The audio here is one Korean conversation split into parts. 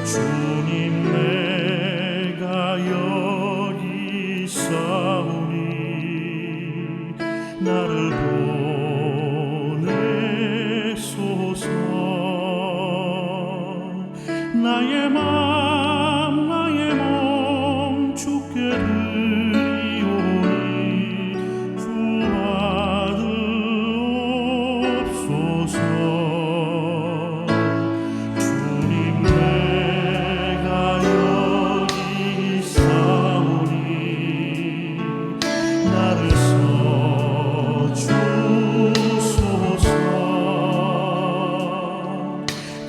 주님 내가 여기 있사오니 나를 보내소서. 나의 맘 나의 몸 주께 드리오니 주받으옵소서. 주님 내가 여기 있사오니 나를 써주소서.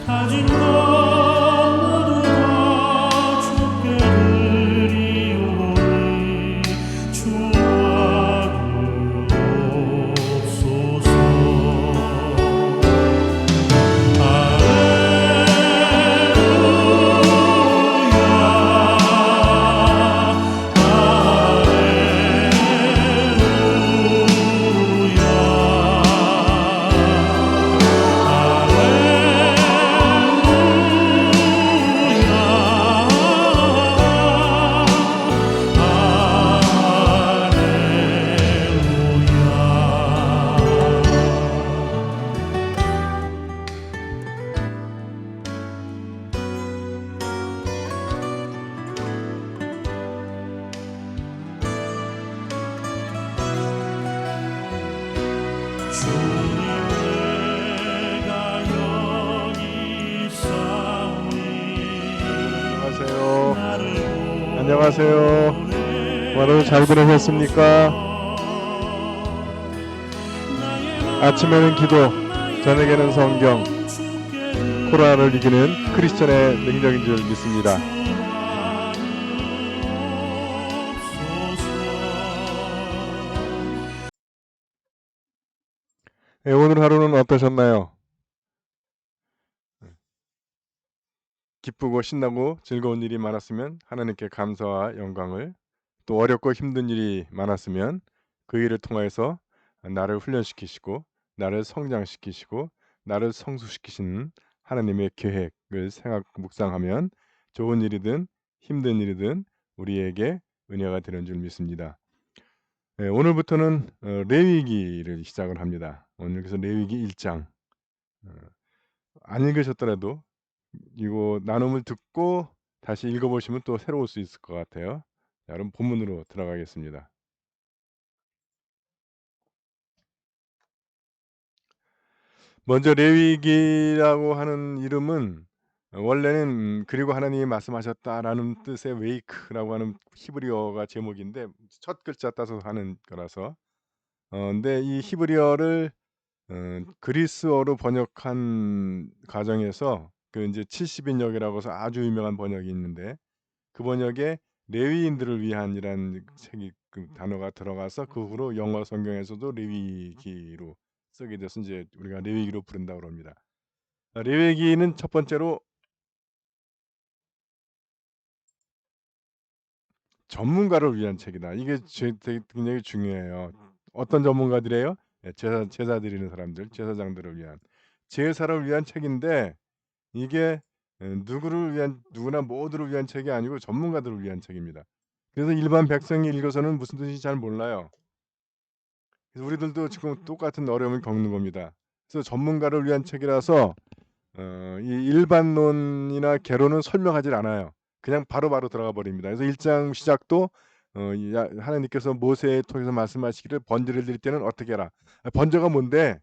가진 것 모두 다 주께 드리오니 주옵소서. 주님 내가 여기 있사오니 안녕하세요. 안녕하세요. 오늘 잘 보내셨습니까? 아침에는 기도, 저녁에는 성경. 코로나를 이기는 크리스천의 능력인 줄 믿습니다. 네, 오늘 하루는 어떠셨나요? 기쁘고 신나고 즐거운 일이 많았으면 하나님께 감사와 영광을, 또 어렵고 힘든 일이 많았으면 그 일을 통해서 나를 훈련시키시고 나를 성장시키시고 나를 성숙시키시는 하나님의 계획을 묵상하면 좋은 일이든 힘든 일이든 우리에게 은혜가 되는 줄 믿습니다. 네, 오늘부터는 레위기를 시작을 합니다. 오늘 그래서 레위기 1장 안 읽으셨더라도 이거 나눔을 듣고 다시 읽어보시면 또 새로울 수 있을 것 같아요. 자, 그럼 본문으로 들어가겠습니다. 먼저 레위기라고 하는 이름은 원래는 그리고 하나님이 말씀하셨다라는 뜻의 웨이크라고 하는 히브리어가 제목인데 첫 글자 따서 하는 거라서 근데 이 히브리어를 그리스어로 번역한 과정에서 그 이제 70인역이라고 해서 아주 유명한 번역이 있는데 그 번역에 레위인들을 위한이라는 책이 그 단어가 들어가서 그 후로 영어 성경에서도 레위기로 쓰게 돼서 이제 우리가 레위기로 부른다고 합니다. 레위기는 첫 번째로 전문가를 위한 책이다. 이게 굉장히 중요해요. 어떤 전문가들이에요? 제사 드리는 사람들, 제사장들을 위한, 제사를 위한 책인데 이게 누구나 모두를 위한 책이 아니고 전문가들을 위한 책입니다. 그래서 일반 백성이 읽어서는 무슨 뜻인지 잘 몰라요. 그래서 우리들도 지금 똑같은 어려움을 겪는 겁니다. 그래서 전문가를 위한 책이라서 이 일반론이나 개론은 설명하지 않아요. 그냥 바로바로 들어가 버립니다. 그래서 1장 시작도 하나님께서 모세에 통해서 말씀하시기를 번제를 드릴 때는 어떻게 해라. 번제가 뭔데?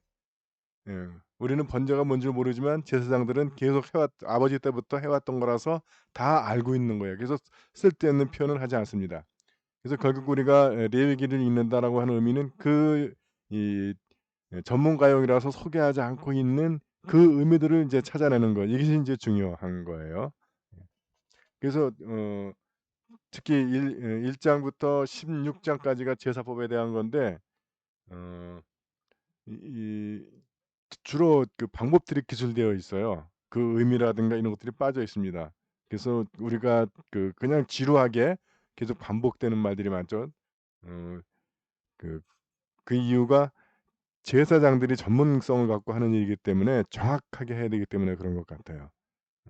우리는 번제가 뭔지 모르지만 제사장들은 계속 아버지 때부터 해왔던 거라서 다 알고 있는 거예요. 그래서 쓸데없는 표현을 하지 않습니다. 그래서 결국 우리가 레위기를 읽는다라고 하는 의미는 이 전문가용이라서 소개하지 않고 있는 그 의미들을 이제 찾아내는 거. 이것이 이제 중요한 거예요. 그래서 특히 1장부터 16장까지가 제사법에 대한 건데 주로 그 방법들이 기술되어 있어요. 그 의미라든가 이런 것들이 빠져 있습니다. 그래서 우리가 그냥 지루하게 계속 반복되는 말들이 많죠. 그 이유가 제사장들이 전문성을 갖고 하는 일이기 때문에 정확하게 해야 되기 때문에 그런 것 같아요.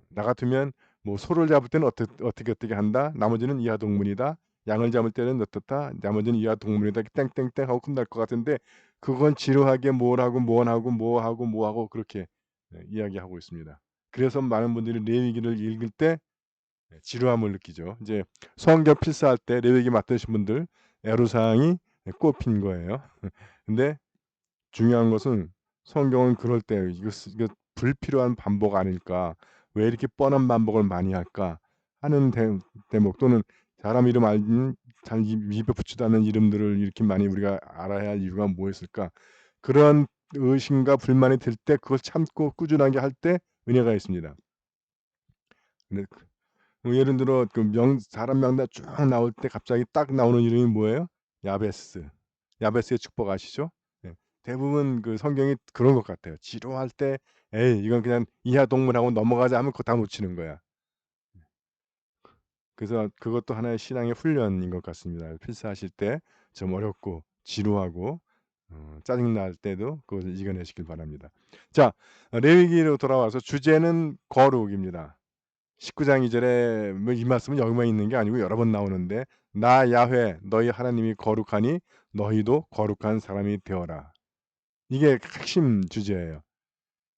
나 같으면 뭐 소를 잡을 때는 어떻게 한다. 나머지는 이하 동문이다. 양을 잡을 때는 어떻다. 나머지는 이하 동문이다. 땡땡땡 하고 끝날 것 같은데 그건 지루하게 뭘 하고 뭘 하고 뭐 하고 뭐 하고 그렇게 이야기하고 있습니다. 그래서 많은 분들이 레위기를 읽을 때 지루함을 느끼죠. 이제 성경 필사할 때 레위기 맡으신 분들 애로사항이 꼽힌 거예요. 근데 중요한 것은 성경은 그럴 때 이거 불필요한 반복 아닐까? 왜 이렇게 뻔한 반복을 많이 할까? 하는 대목 또는 사람 이름 알긴 잘 입에 붙지도 않는 이름들을 이렇게 많이 우리가 알아야 할 이유가 뭐였을까? 그런 의심과 불만이 들 때 그걸 참고 꾸준하게 할 때 은혜가 있습니다. 근데 뭐 예를 들어 그 사람 명단 쭉 나올 때 갑자기 딱 나오는 이름이 뭐예요? 야베스. 야베스의 축복 아시죠? 예. 대부분 그 성경이 그런 것 같아요. 지루할 때 '에이 이건 그냥 이하 동문하고 넘어가자.' 하면 그거 다 놓치는 거야. 그래서 그것도 하나의 신앙의 훈련인 것 같습니다. 필사하실 때 좀 어렵고 지루하고 짜증 날 때도 그것을 이겨내시길 바랍니다. 자, 레위기로 돌아와서 주제는 거룩입니다. 19장 2 절에 뭐 이 말씀은 여기만 있는 게 아니고 여러 번 나오는데 "나 야훼 너희 하나님이 거룩하니 너희도 거룩한 사람이 되어라." 이게 핵심 주제예요.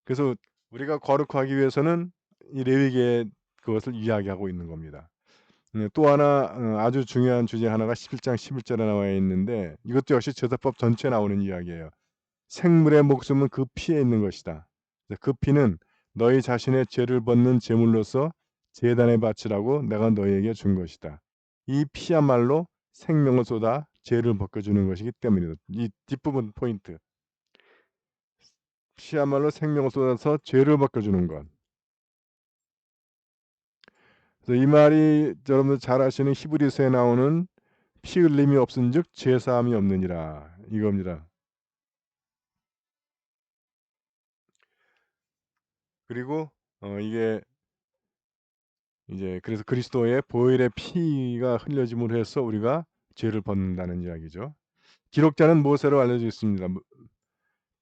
그래서 우리가 거룩하기 위해서는 이 레위기의 그것을 이야기하고 있는 겁니다. 또 하나 아주 중요한 주제 하나가 11장 11 절에 나와 있는데 이것도 역시 제사법 전체에 나오는 이야기예요. "생물의 목숨은 그 피에 있는 것이다. 그 피는 너희 자신의 죄를 벗는 제물로서 제단에 바치라고 내가 너희에게 준 것이다." 이 피야말로 생명을 쏟아 죄를 벗겨 주는 것이기 때문이다. 이 뒷부분 포인트. 피야말로 생명을 쏟아서 죄를 벗겨 주는 것. 그래서 이 말이 여러분들 잘 아시는 히브리서에 나오는 "피 흘림이 없은즉 죄 사함이 없느니라." 이겁니다. 그리고 이게 이제 그래서 그리스도의 보혈의 피가 흘려짐으로 해서 우리가 죄를 벗는다는 이야기죠. 기록자는 모세로 알려져 있습니다.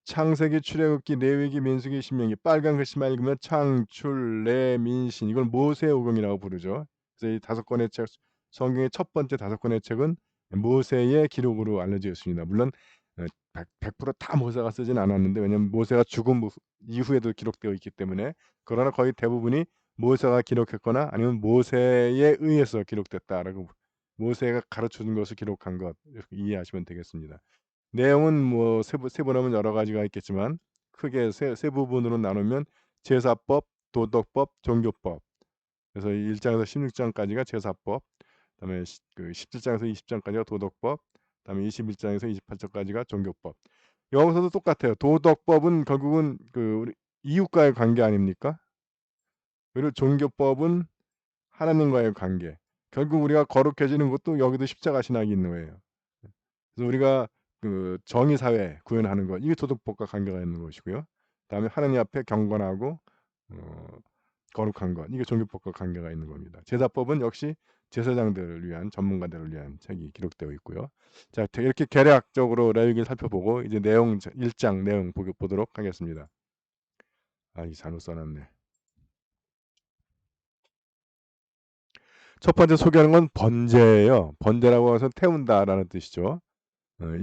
창세기, 출애굽기, 레위기, 민수기, 신명기 빨간 글씨만 읽으면 창출, 레, 민, 신 이걸 모세오경이라고 부르죠. 그래서 이 5권의 책 성경의 첫 번째 5권의 책은 모세의 기록으로 알려져 있습니다. 물론 100%다 모세가 쓰진 않았는데 왜냐하면 모세가 죽은 이후에도 기록되어 있기 때문에 그러나 거의 대부분이 모세가 기록했거나 아니면 모세에 의해서 기록됐다라고 모세가 가르쳐 준 것을 기록한 것 이렇게 이해하시면 되겠습니다. 내용은 뭐 세분하면 여러 가지가 있겠지만 크게 세 부분으로 나누면 제사법, 도덕법, 종교법. 그래서 1 장에서 16 장까지가 제사법, 그다음에 17 장에서 20 장까지가 도덕법, 그다음에 21 장에서 28 장까지가 종교법. 여기서도 똑같아요. 도덕법은 결국은 그 우리 이웃과의 관계 아닙니까? 그리고 종교법은 하나님과의 관계. 결국 우리가 거룩해지는 것도 여기도 십자가 신학이 있는 거예요. 그래서 우리가 그 정의 사회 구현하는 것 이게 도덕법과 관계가 있는 것이고요. 그다음에 하나님 앞에 경건하고 어 거룩한 것 이게 종교법과 관계가 있는 겁니다. 제사법은 역시 제사장들을 위한 전문가들을 위한 책이 기록되어 있고요. 자 이렇게 개략적으로 레위기를 살펴보고 이제 내용 1장 내용 보도록 하겠습니다. 아 이 잘못 써 놨네. 첫 번째 소개하는 건 번제예요. 번제라고 해서 태운다라는 뜻이죠.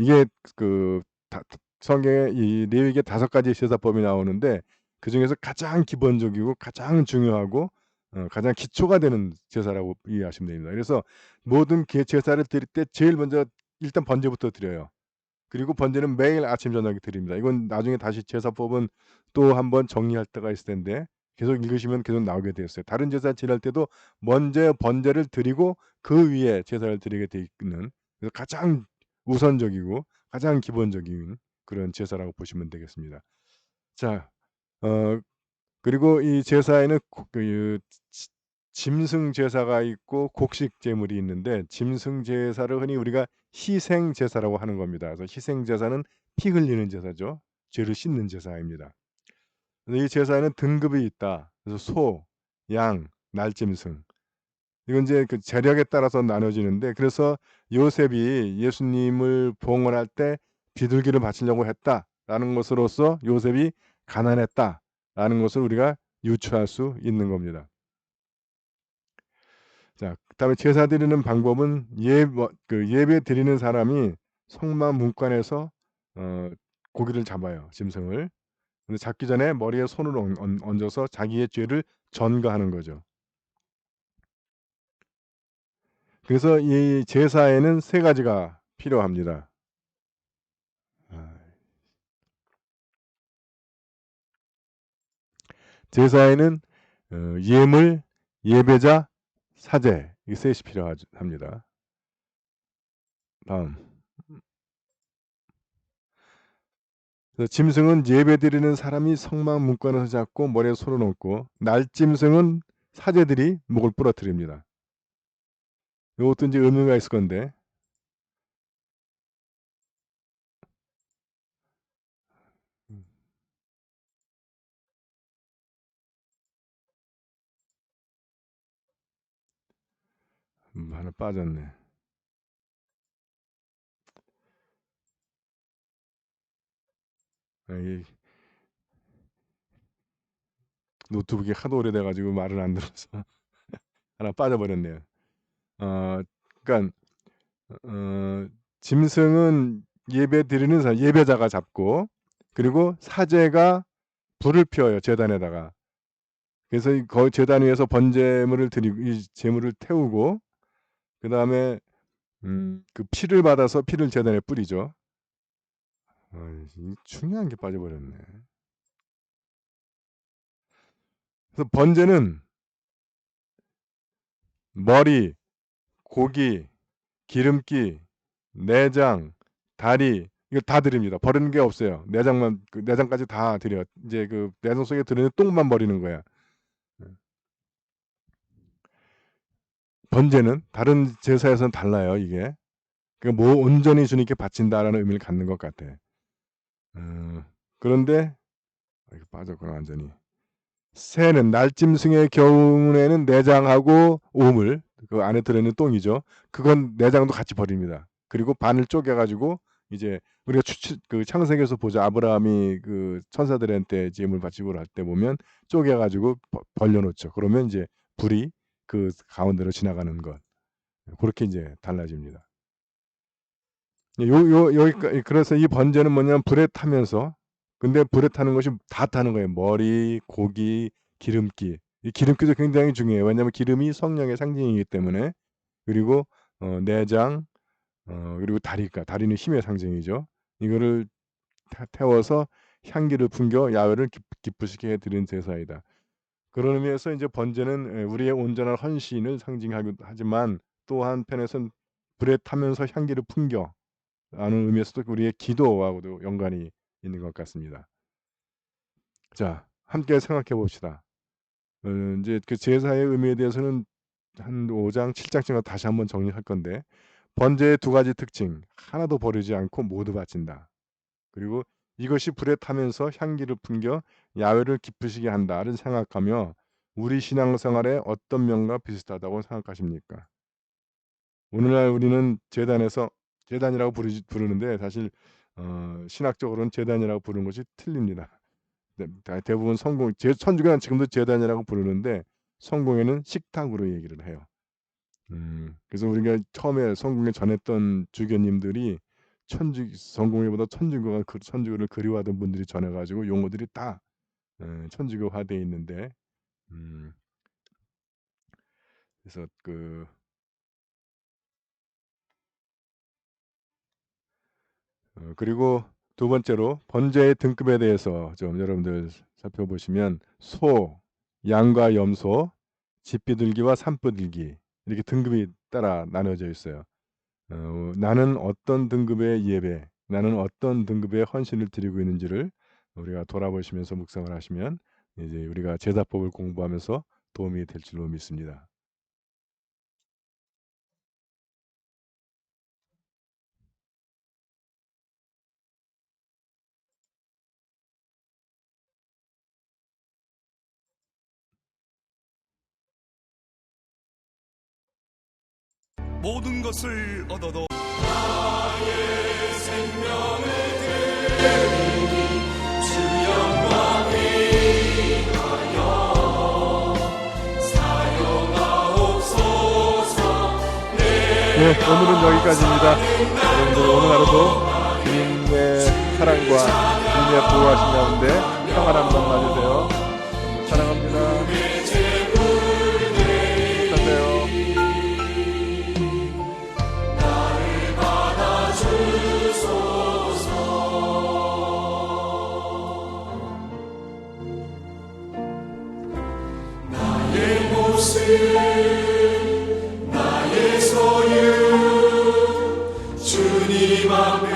이게 그 다 성경에 이 레위기에 5가지 제사법이 나오는데 그중에서 가장 기본적이고 가장 중요하고 가장 기초가 되는 제사라고 이해하시면 됩니다. 그래서 모든 제사를 드릴 때 제일 먼저 일단 번제부터 드려요. 그리고 번제는 매일 아침 저녁에 드립니다. 이건 나중에 다시 제사법은 또 한번 정리할 때가 있을 텐데 계속 읽으시면 계속 나오게 되어 있어요. 다른 제사 지낼 때도 먼저 번제를 드리고 그 위에 제사를 드리게 돼 있는 그래서 가장 우선적이고 가장 기본적인 그런 제사라고 보시면 되겠습니다. 자 어 그리고 이 제사에는 지 짐승 제사가 있고 곡식 제물이 있는데 짐승 제사를 흔히 우리가 희생 제사라고 하는 겁니다. 그래서 희생 제사는 피 흘리는 제사죠. 죄를 씻는 제사입니다. 그래서 이 제사에는 등급이 있다. 그래서 소, 양, 날짐승 이건 이제 그 재력에 따라서 나눠지는데 그래서 요셉이 예수님을 봉헌할 때 비둘기를 바치려고 했다라는 것으로서 요셉이 가난했다라는 것을 우리가 유추할 수 있는 겁니다. 자, 그다음에 제사 드리는 방법은 예배 드리는 사람이 성막 문간에서 고기를 잡아요, 짐승을. 근데 잡기 전에 머리에 손을 얹어서 자기의 죄를 전가하는 거죠. 그래서 이 제사에는 3가지가 필요합니다. 제사에는 예물, 예배자, 사제 이 셋이 필요합니다. 다음. 짐승은 예배드리는 사람이 성막 문간에서 잡고 머리에 손을 얹고, 날짐승은 사제들이 목을 부러뜨립니다. 이것도 이제 의미가 있을 건데, 하나 빠졌네. 이 노트북이 하도 오래돼가지고 말을 안 들어서 하나 빠져버렸네요. 그러니까 짐승은 예배 드리는 사람, 예배자가 잡고, 그리고 사제가 불을 피워요, 제단에다가. 그래서 그 제단 위에서 번제물을 드리고 이 제물을 태우고, 그 다음에 그 피를 받아서 피를 제단에 뿌리죠. 중요한 게 빠져버렸네. 그래서 번제는 머리, 고기, 기름기, 내장, 다리 이거 다 드립니다. 버리는 게 없어요. 내장만 내장까지 다 드려. 이제 그 내장 속에 들어있는 똥만 버리는 거야. 번제는 다른 제사에서는 달라요. 이게 뭐 온전히 주님께 바친다라는 의미를 갖는 것 같아. 그런데 이거 빠졌구나 완전히. 새는 날짐승의 경우에는 내장하고 오물 그 안에 들어있는 똥이죠. 그건 내장도 같이 버립니다. 그리고 반을 쪼개가지고 이제 우리가 그 창세기에서 보자. 아브라함이 그 천사들한테 제물 바치고 할 때 보면 쪼개가지고 벌려놓죠. 그러면 이제 불이 그 가운데로 지나가는 것. 그렇게 이제 달라집니다. 여기까지. 그래서 이 번제는 뭐냐면 불에 타면서, 근데 불에 타는 것이 다 타는 거예요. 머리, 고기, 기름기. 이 기름기도 굉장히 중요해요. 왜냐하면 기름이 성령의 상징이기 때문에. 그리고 내장, 그리고 다리는 힘의 상징이죠. 이거를 태워서 향기를 풍겨 야훼를 기쁘시게 해드리는 제사이다. 그런 의미에서 이제 번제는 우리의 온전한 헌신을 상징하기도 하지만, 또 한편에서는 불에 타면서 향기를 풍겨 라는 의미에서도 우리의 기도하고도 연관이 있는 것 같습니다. 자, 함께 생각해 봅시다. 이제 그 제사의 의미에 대해서는 한 5장, 7장쯤 다시 한번 정리할 건데, 번제의 2가지 특징, 하나도 버리지 않고 모두 바친다. 그리고 이것이 불에 타면서 향기를 풍겨 야훼를 기쁘시게 한다를 생각하며 우리 신앙생활에 어떤 면과 비슷하다고 생각하십니까? 오늘날 우리는 제단이라고 부르는데 사실 신학적으로는 제단이라고 부르는 것이 틀립니다. 대부분 천주교는 지금도 제단이라고 부르는데 성공회는 식탁으로 얘기를 해요. 그래서 우리가 처음에 성공회 전했던 주교님들이 성공회보다 천주교를 그리워하던 분들이 전해가지고 용어들이 다 천주교화되어 있는데, 그래서 그리고 2번째로 번제의 등급에 대해서 좀 여러분들 살펴보시면 소, 양과 염소, 집비둘기와 산비둘기 이렇게 등급이 따라 나눠져 있어요. 나는 어떤 등급의 예배, 나는 어떤 등급의 헌신을 드리고 있는지를 우리가 돌아보시면서 묵상을 하시면 이제 우리가 제사법을 공부하면서 도움이 될 줄로 믿습니다. 모든 것을 얻어도 사용하옵소서. 네, 오늘은 여기까지입니다. 여러분들 오늘 하루도 주님의 사랑과 주님의 보호하신 가운데 평안한 밤 맞으세요. 사랑합니다. 가세요. 나의 모습 나의 소유 주님 앞에